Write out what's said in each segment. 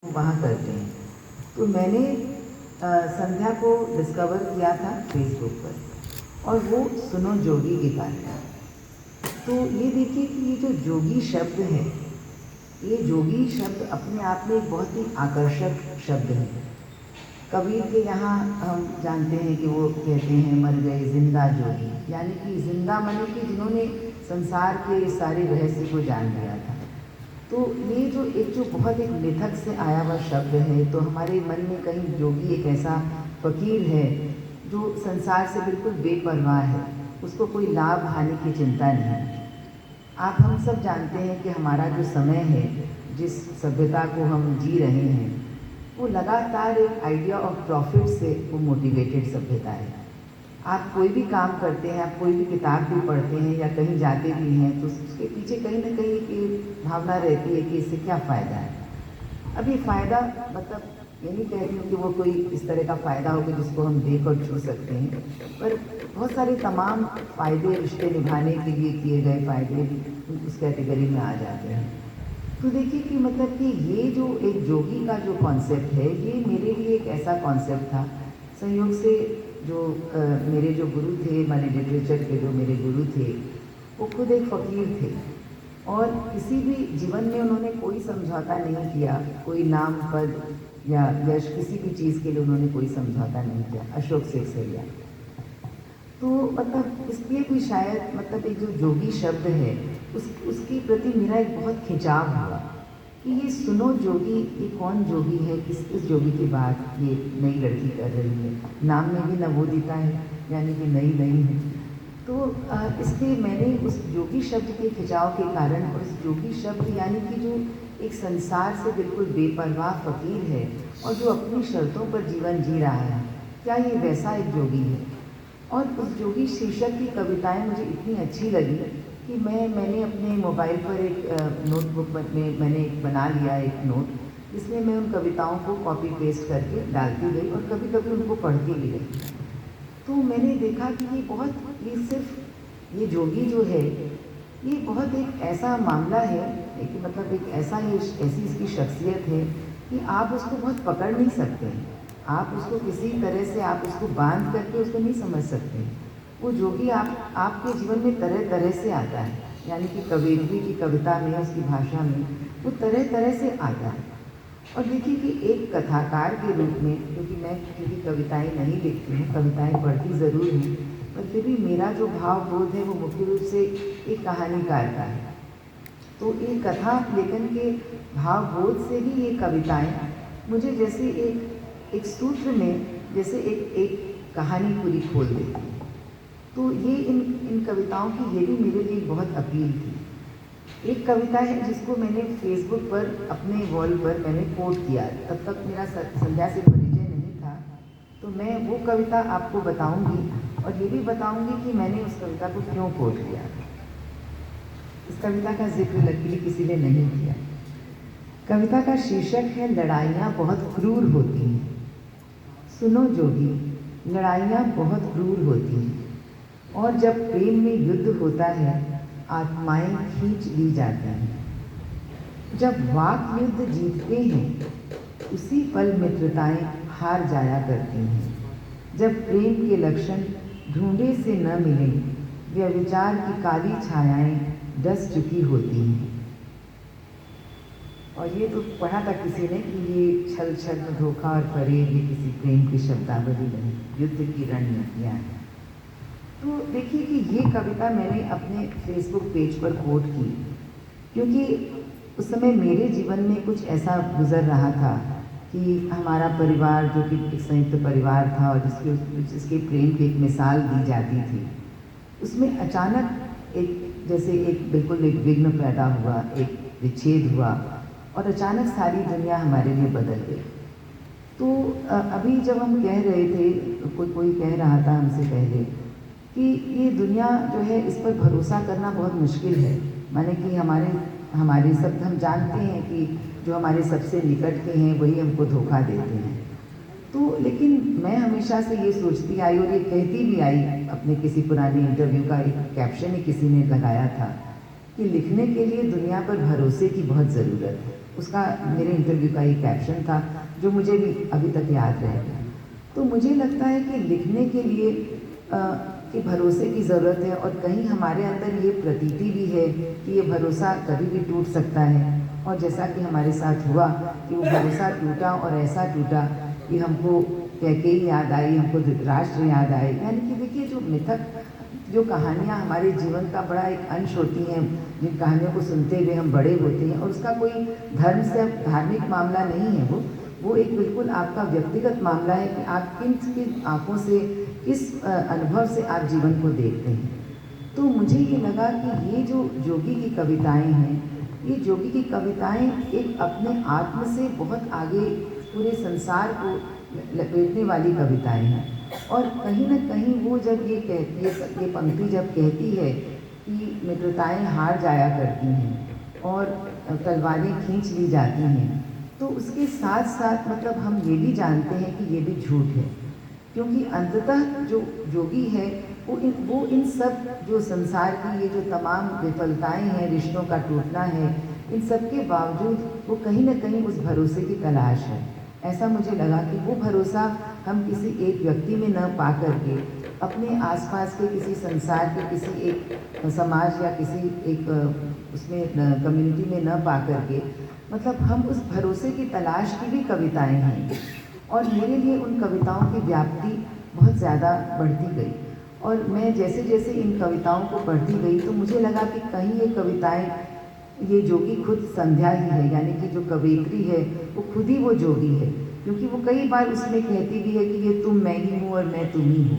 वहाँ करते हैं। तो मैंने संध्या को डिस्कवर किया था फेसबुक पर और वो सुनो जोगी गीता है। तो ये देखिए कि ये जो जोगी शब्द है, ये जोगी शब्द अपने आप में एक बहुत ही आकर्षक शब्द है। कबीर के यहाँ हम जानते हैं कि वो कहते हैं मर गए जिंदा जोगी, यानी कि जिंदा माने कि जिन्होंने संसार के सारे रहस्य को जान लिया था। तो ये जो बहुत एक मिथक से आया हुआ शब्द है, तो हमारे मन में कहीं जोगी एक ऐसा फकीर है जो संसार से बिल्कुल बेपरवाह है, उसको कोई लाभ हानि की चिंता नहीं। आप हम सब जानते हैं कि हमारा जो समय है, जिस सभ्यता को हम जी रहे हैं, वो लगातार एक आइडिया ऑफ प्रॉफिट से वो मोटिवेटेड सभ्यता है। आप कोई भी काम करते हैं, आप कोई भी किताब भी पढ़ते हैं या कहीं जाते भी हैं, तो उसके पीछे कहीं ना कहीं की भावना रहती है कि इससे क्या फ़ायदा है। अब ये फ़ायदा मतलब ये नहीं कहती हूँ कि वो कोई इस तरह का फ़ायदा हो कि जिसको हम देख और छू सकते हैं, पर बहुत सारे तमाम फ़ायदे रिश्ते निभाने के लिए किए गए फ़ायदे उस कैटेगरी में आ जाते हैं। तो देखिए कि मतलब कि ये जो एक जोगी का जो कॉन्सेप्ट है, ये मेरे लिए एक ऐसा कॉन्सेप्ट था। संयोग से जो मेरे जो गुरु थे, माने लिटरेचर के जो मेरे गुरु थे, वो खुद एक फ़कीर थे और किसी भी जीवन में उन्होंने कोई समझौता नहीं किया, कोई नाम पद या यश किसी भी चीज़ के लिए उन्होंने कोई समझौता नहीं किया। अशोक सेक्सरिया। तो मतलब इसलिए भी शायद मतलब एक जो जोगी शब्द है उसके प्रति मेरा एक बहुत खिंचाव हुआ कि ये सुनो जोगी, ये कौन जोगी है, किस जोगी की बात ये नई लड़की कर रही है। नाम में भी नवोदिता है, यानी कि नई है। तो इसलिए मैंने उस जोगी शब्द के खिंचाव के कारण और उस जोगी शब्द यानी कि जो एक संसार से बिल्कुल बेपरवाह फकीर है और जो अपनी शर्तों पर जीवन जी रहा है, क्या ये वैसा एक जोगी है। और उस जोगी शीर्षक की कविताएं मुझे इतनी अच्छी लगी कि मैंने अपने मोबाइल पर एक नोटबुक में मैंने बना लिया एक नोट, जिसमें मैं उन कविताओं को कॉपी पेस्ट करके डालती गई और कभी कभी उनको पढ़ती भी गई। तो मैंने देखा कि ये सिर्फ ये जोगी जो है, ये बहुत एक ऐसा मामला है कि मतलब एक ऐसी इसकी शख्सियत है कि आप उसको बहुत पकड़ नहीं सकते हैं। आप उसको किसी तरह से आप उसको बांध करके उसको नहीं समझ सकते। वो जोगी आपके जीवन में तरह तरह से आता है, यानी कि कबीरवी की कविता में, उसकी भाषा में वो तरह तरह से आता है। और देखिए कि एक कथाकार के रूप में, क्योंकि कविताएं नहीं लिखती हूँ, कविताएं पढ़ती ज़रूर हूँ, पर फिर भी मेरा जो भाव बोध है वो मुख्य रूप से एक कहानीकार का है। तो एक कथा लेखन के भाव बोध से ही ये कविताएं मुझे जैसे एक सूत्र में जैसे एक कहानी पूरी खोल देती है। तो ये इन कविताओं की ये भी मेरे लिए बहुत अपील थी। एक कविता है जिसको मैंने फेसबुक पर अपने वॉल पर मैंने कोट किया, तब तक मेरा संध्या से परिचय नहीं था। तो मैं वो कविता आपको बताऊंगी और ये भी बताऊंगी कि मैंने उस कविता को क्यों कोट किया। इस कविता का जिक्र लकीली किसी ने नहीं किया। कविता का शीर्षक है लड़ाइयाँ बहुत क्रूर होती हैं। सुनो जोगी, लड़ाइयाँ बहुत क्रूर होती हैं और जब प्रेम में युद्ध होता है आत्माएं खींच ली जाती हैं। जब वाक युद्ध जीतते हैं उसी पल मित्रताएं हार जाया करती हैं। जब प्रेम के लक्षण ढूंढे से न मिले व्यभिचार की काली छायाएं डस चुकी होती हैं। और ये तो पढ़ा था किसी ने कि ये छल छद्म धोखा और फरेब ये किसी प्रेम की शब्दावली नहीं, युद्ध की रणनीतियाँ हैं। तो देखिए कि ये कविता मैंने अपने फेसबुक पेज पर कोट की, क्योंकि उस समय मेरे जीवन में कुछ ऐसा गुजर रहा था कि हमारा परिवार जो कि एक संयुक्त परिवार था और जिसके प्रेम की एक मिसाल दी जाती थी, उसमें अचानक एक बिल्कुल एक विघ्न पैदा हुआ, एक विच्छेद हुआ और अचानक सारी दुनिया हमारे लिए बदल गई। तो अभी जब हम कह रहे थे, कोई कह रहा था हमसे पहले कि ये दुनिया जो है इस पर भरोसा करना बहुत मुश्किल है, माने कि हमारे सब हम जानते हैं कि जो हमारे सबसे निकट के हैं वही हमको धोखा देते हैं। तो लेकिन मैं हमेशा से ये सोचती आई और ये कहती भी आई, अपने किसी पुराने इंटरव्यू का एक कैप्शन ही किसी ने लगाया था कि लिखने के लिए दुनिया पर भरोसे की बहुत ज़रूरत है। उसका मेरे इंटरव्यू का एक कैप्शन था जो मुझे भी अभी तक याद रहेगा। तो मुझे लगता है कि लिखने के लिए कि भरोसे की ज़रूरत है, और कहीं हमारे अंदर ये प्रतीति भी है कि ये भरोसा कभी भी टूट सकता है। और जैसा कि हमारे साथ हुआ कि वो भरोसा टूटा, और ऐसा टूटा कि हमको कैकेयी याद आई, हमको धृतराष्ट्र याद आए। यानी कि देखिए, जो मिथक, जो कहानियाँ हमारे जीवन का बड़ा एक अंश होती हैं, जिन कहानियों को सुनते हुए हम बड़े होते हैं, और उसका कोई धर्म से धार्मिक मामला नहीं है, वो एक बिल्कुल आपका व्यक्तिगत मामला है कि आप किन किन आँखों से, किस अनुभव से आप जीवन को देखते हैं। तो मुझे ये लगा कि ये जो जोगी की कविताएं हैं, ये जोगी की कविताएं एक अपने आत्म से बहुत आगे पूरे संसार को लपेटने वाली कविताएं हैं। और कहीं ना कहीं वो जब ये कहती है, ये पंक्ति जब कहती है कि मित्रताएं हार जाया करती हैं और तलवारें खींच ली जाती हैं, तो उसके साथ साथ मतलब हम ये भी जानते हैं कि ये भी झूठ है, क्योंकि अंततः जो जोगी है वो इन सब जो संसार की ये जो तमाम विफलताएं हैं, रिश्तों का टूटना है, इन सब के बावजूद वो कहीं ना कहीं उस भरोसे की तलाश है। ऐसा मुझे लगा कि वो भरोसा हम किसी एक व्यक्ति में न पा करके, अपने आसपास के किसी संसार के किसी एक समाज या किसी एक उसमें कम्युनिटी में न पा करके, मतलब हम उस भरोसे की तलाश की भी कविताएं हैं। और मेरे लिए उन कविताओं की व्याप्ति बहुत ज़्यादा बढ़ती गई, और मैं जैसे जैसे इन कविताओं को पढ़ती गई तो मुझे लगा कि कहीं ये कविताएं, ये जोगी खुद संध्या ही है, यानी कि जो कवयित्री है वो खुद ही वो जोगी है, क्योंकि वो कई बार उसमें कहती भी है कि ये तुम मैं ही हूँ और मैं तुम ही हूँ।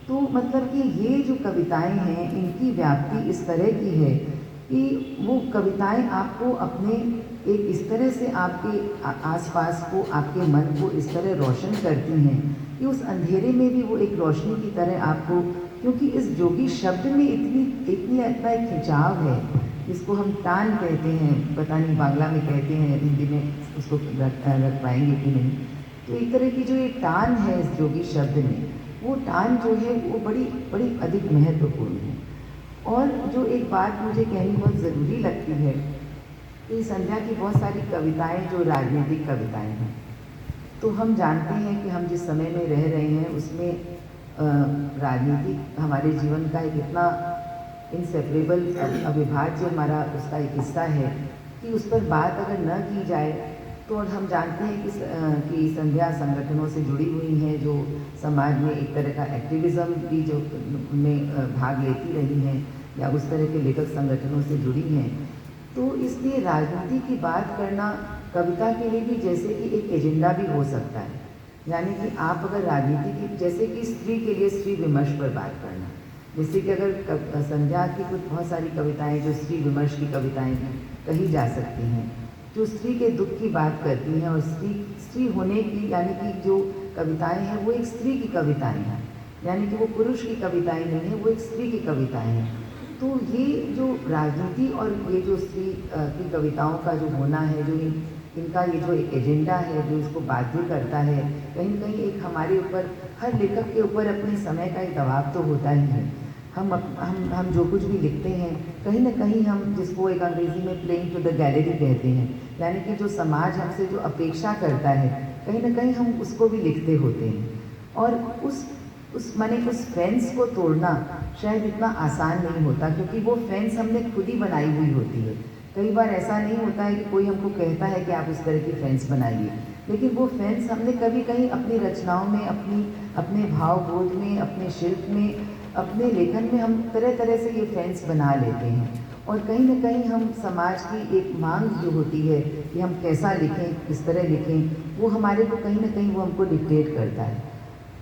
तो मतलब कि ये जो कविताएं हैं, इनकी व्याप्ति इस तरह की है कि वो कविताएं आपको अपने एक इस तरह से आपके आसपास को, आपके मन को इस तरह रोशन करती हैं कि उस अंधेरे में भी वो एक रोशनी की तरह आपको, क्योंकि इस जोगी शब्द में इतना एक खिंचाव है, जिसको हम टान कहते हैं, पता नहीं बांग्ला में कहते हैं, हिंदी में उसको रख पाएंगे कि नहीं। तो एक तरह की जो ये टान है इस जोगी शब्द में, वो टान जो है वो बड़ी बड़ी अधिक महत्वपूर्ण है। और जो एक बात मुझे कहनी बहुत ज़रूरी लगती है कि संध्या की बहुत सारी कविताएं जो राजनीतिक कविताएं हैं, तो हम जानते हैं कि हम जिस समय में रह रहे हैं उसमें राजनीति हमारे जीवन का एक इतना इनसेपरेबल अविभाज्य हमारा उसका एक हिस्सा है कि उस पर बात अगर न की जाए तो। और हम जानते हैं कि संध्या संगठनों से जुड़ी हुई हैं, जो समाज में एक तरह का एक्टिविज़्म भी जो में भाग लेती रही हैं, या उस तरह के लेखक संगठनों से जुड़ी हैं। तो इसलिए राजनीति की बात करना कविता के लिए भी जैसे कि एक एजेंडा भी हो सकता है। यानी कि आप अगर राजनीति की, जैसे कि स्त्री के लिए स्त्री विमर्श पर बात करना, जैसे कि अगर संध्या की कुछ बहुत सारी कविताएं जो स्त्री विमर्श की कविताएं कही जा सकती हैं, जो स्त्री के दुख की बात करती हैं, और स्त्री होने की, यानी कि जो कविताएं हैं वो एक स्त्री की कविताएं हैं, यानी कि वो पुरुष की कविताएं नहीं है, वो एक स्त्री की कविताएं हैं। तो ये जो राजनीति और ये जो स्त्री की कविताओं का जो होना है, जो इनका ये जो एक एजेंडा है जो इसको बाध्य करता है, कहीं ना कहीं एक हमारे ऊपर, हर लेखक के ऊपर अपने समय का एक दबाव तो होता ही है। हम जो कुछ भी लिखते हैं, कहीं ना कहीं हम, जिसको एक अंग्रेजी में प्लेइंग टू द गैलरी कहते हैं, यानी कि जो समाज हमसे जो अपेक्षा करता है, कहीं ना कहीं हम उसको भी लिखते होते हैं। और उस उस फेंस को तोड़ना शायद इतना आसान नहीं होता, क्योंकि वो फेंस हमने खुद ही बनाई हुई होती है। कई बार ऐसा नहीं होता है कि कोई हमको कहता है कि आप उस तरह की फेंस बनाइए, लेकिन वो फेंस हमने कभी कहीं अपनी रचनाओं में, अपने भावबोध में, अपने शिल्प में, अपने लेखन में हम तरह तरह से ये फेंस बना लेते हैं। और कहीं ना कहीं हम समाज की एक मांग जो होती है कि हम कैसा लिखें, किस तरह लिखें, वो हमारे को कहीं ना कहीं वो हमको डिक्टेट करता है।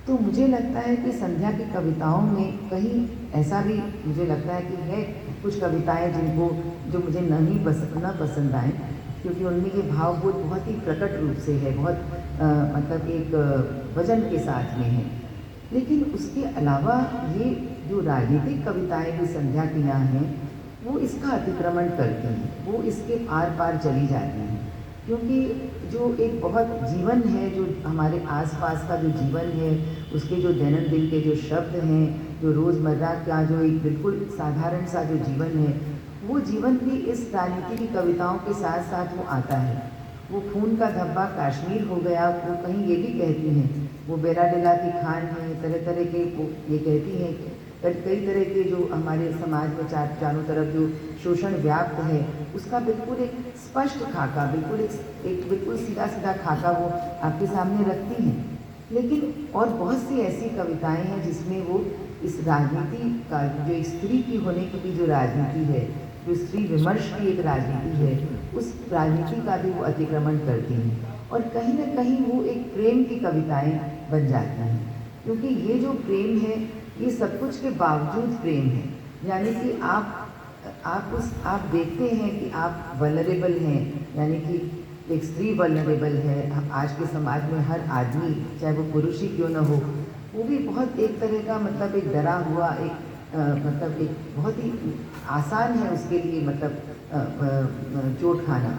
तो मुझे लगता है कि संध्या की कविताओं में कहीं ऐसा भी मुझे लगता है कि है कुछ कविताएं जो मुझे न पसंद आए, क्योंकि उनमें ये भावबोध बहुत ही प्रकट रूप से है, बहुत मतलब एक वजन के साथ में है। लेकिन उसके अलावा ये जो राजनीतिक कविताएं भी संध्या की यहाँ हैं, वो इसका अतिक्रमण करती हैं, वो इसके आर पार चली जाती हैं, क्योंकि जो एक बहुत जीवन है, जो हमारे आसपास का जो जीवन है, उसके जो दैनंदिन के जो शब्द हैं, जो रोज़मर्रा का जो एक बिल्कुल साधारण सा जो जीवन है, वो जीवन भी इस राजनीति की कविताओं के साथ साथ वो आता है। वो खून का धब्बा कश्मीर हो गया। वो कहीं ये भी कहती हैं, वो बेराडेला की खान है, तरह तरह के वो ये कहती हैं कि कई तरह के जो हमारे समाज में चारों तरफ जो शोषण व्याप्त है, उसका बिल्कुल एक स्पष्ट खाका, बिल्कुल एक बिल्कुल सीधा सीधा खाका वो आपके सामने रखती हैं। लेकिन और बहुत सी ऐसी कविताएं हैं जिसमें वो इस राजनीति का जो एक स्त्री की होने की भी जो राजनीति है, जो स्त्री विमर्श की एक राजनीति है, उस राजनीति का भी वो अतिक्रमण करती हैं। और कहीं ना कहीं वो एक प्रेम की कविताएं बन जाती हैं, क्योंकि ये जो प्रेम है ये सब कुछ के बावजूद प्रेम है। यानी कि आप देखते हैं कि आप वल्नरेबल हैं, यानी कि एक स्त्री वल्नरेबल है। आज के समाज में हर आदमी, चाहे वो पुरुष ही क्यों न हो, वो भी बहुत एक तरह का मतलब एक डरा हुआ मतलब एक बहुत ही आसान है उसके लिए मतलब चोट खाना।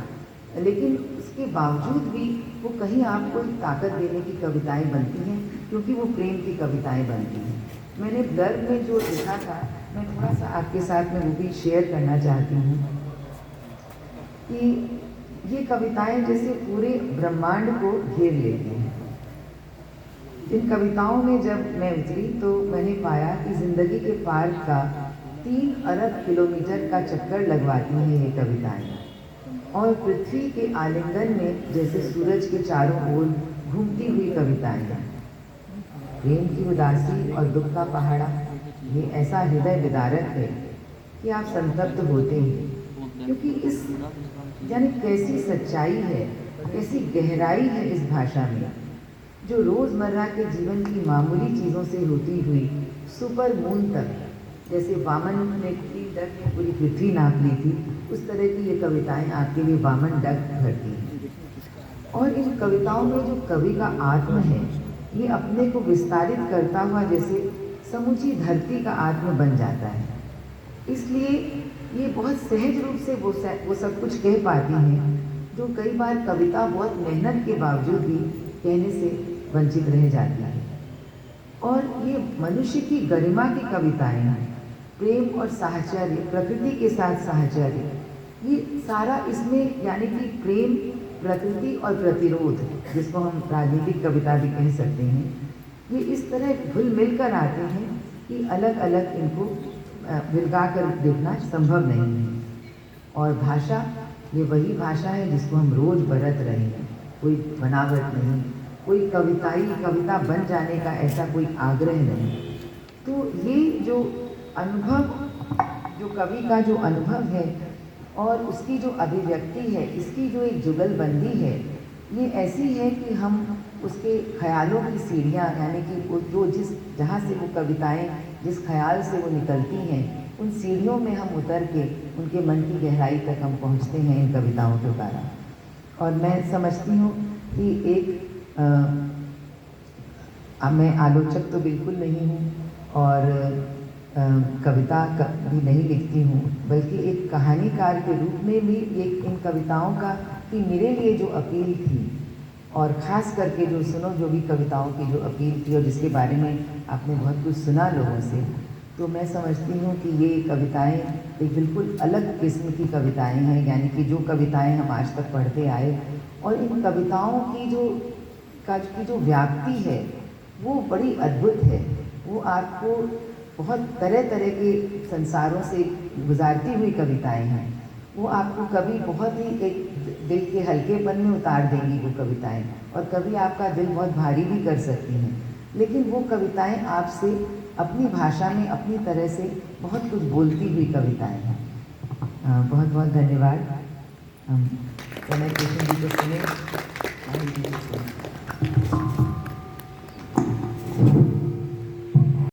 लेकिन उसके बावजूद भी वो कहीं आपको ताकत देने की कविताएं बनती हैं, क्योंकि वो प्रेम की कविताएं बनती हैं। मैंने ब्लर्ब में जो लिखा था, मैं थोड़ा सा आपके साथ में वो भी शेयर करना चाहती हूँ कि ये कविताएं जैसे पूरे ब्रह्मांड को घेर लेती हैं। इन कविताओं में जब मैं उतरी तो मैंने पाया कि जिंदगी के पार का 3 अरब किलोमीटर का चक्कर लगवाती हैं ये कविताएं, और पृथ्वी के आलिंगन में जैसे सूरज के चारों ओर घूमती हुई कविताएं हैं। प्रेम की उदासी और दुख का पहाड़ा ये ऐसा हृदय विदारक है कि आप संतप्त होते हैं, क्योंकि इस यानी कैसी सच्चाई है, कैसी गहराई है इस भाषा में, जो रोज़मर्रा के जीवन की मामूली चीज़ों से होती हुई सुपर मून तक, जैसे वामन ने 3 डग में पूरी पृथ्वी नाप ली थी, उस तरह की ये कविताएं आपके लिए वामन डग भरती हैं। और इन कविताओं में जो कवि का आत्म है, ये अपने को विस्तारित करता हुआ जैसे समूची धरती का आत्म बन जाता है। इसलिए ये बहुत सहज रूप से वो सब कुछ कह पाती हैं, जो कई बार कविता बहुत मेहनत के बावजूद भी कहने से वंचित रह जाती है। और ये मनुष्य की गरिमा की कविताएं हैं, प्रेम और साहचर्य, प्रकृति के साथ साहचर्य, ये सारा इसमें, यानी कि प्रेम, प्रकृति और प्रतिरोध, जिसको हम राजनीतिक कविता भी कह सकते हैं, ये इस तरह घुल मिल कर आते हैं कि अलग अलग इनको मिलगा कर देखना संभव नहीं है। और भाषा ये वही भाषा है जिसको हम रोज़ बरत रहे हैं, कोई बनावट नहीं, कोई कविता बन जाने का ऐसा कोई आग्रह नहीं। तो ये जो अनुभव, जो कवि का जो अनुभव है और उसकी जो अभिव्यक्ति है, इसकी जो एक जुगलबंदी है, ये ऐसी है कि हम उसके ख्यालों की सीढ़ियाँ, यानी कि वो जो जहाँ से वो कविताएं जिस ख्याल से वो निकलती हैं, उन सीढ़ियों में हम उतर के उनके मन की गहराई तक हम पहुँचते हैं इन कविताओं के द्वारा। और मैं समझती हूँ कि मैं आलोचक तो बिल्कुल नहीं हूँ और कविता भी नहीं लिखती हूँ, बल्कि एक कहानीकार के रूप में भी एक इन कविताओं का कि मेरे लिए जो अपील थी, और ख़ास करके जो सुनो जो भी कविताओं की जो अपील थी और जिसके बारे में आपने बहुत कुछ सुना लोगों से, तो मैं समझती हूँ कि ये कविताएं एक बिल्कुल अलग किस्म की कविताएं हैं, यानी कि जो कविताएं हम आज तक पढ़ते आए। और इन कविताओं की जो व्याप्ति है वो बड़ी अद्भुत है। वो आपको बहुत तरह तरह के संसारों से गुजारती हुई कविताएं हैं। वो आपको कभी बहुत ही एक दिल के हल्केपन में उतार देंगी वो कविताएं, और कभी आपका दिल बहुत भारी भी कर सकती हैं। लेकिन वो कविताएं आपसे अपनी भाषा में अपनी तरह से बहुत कुछ बोलती हुई कविताएं हैं। बहुत बहुत धन्यवाद। हम कृष्ण जी को सुने।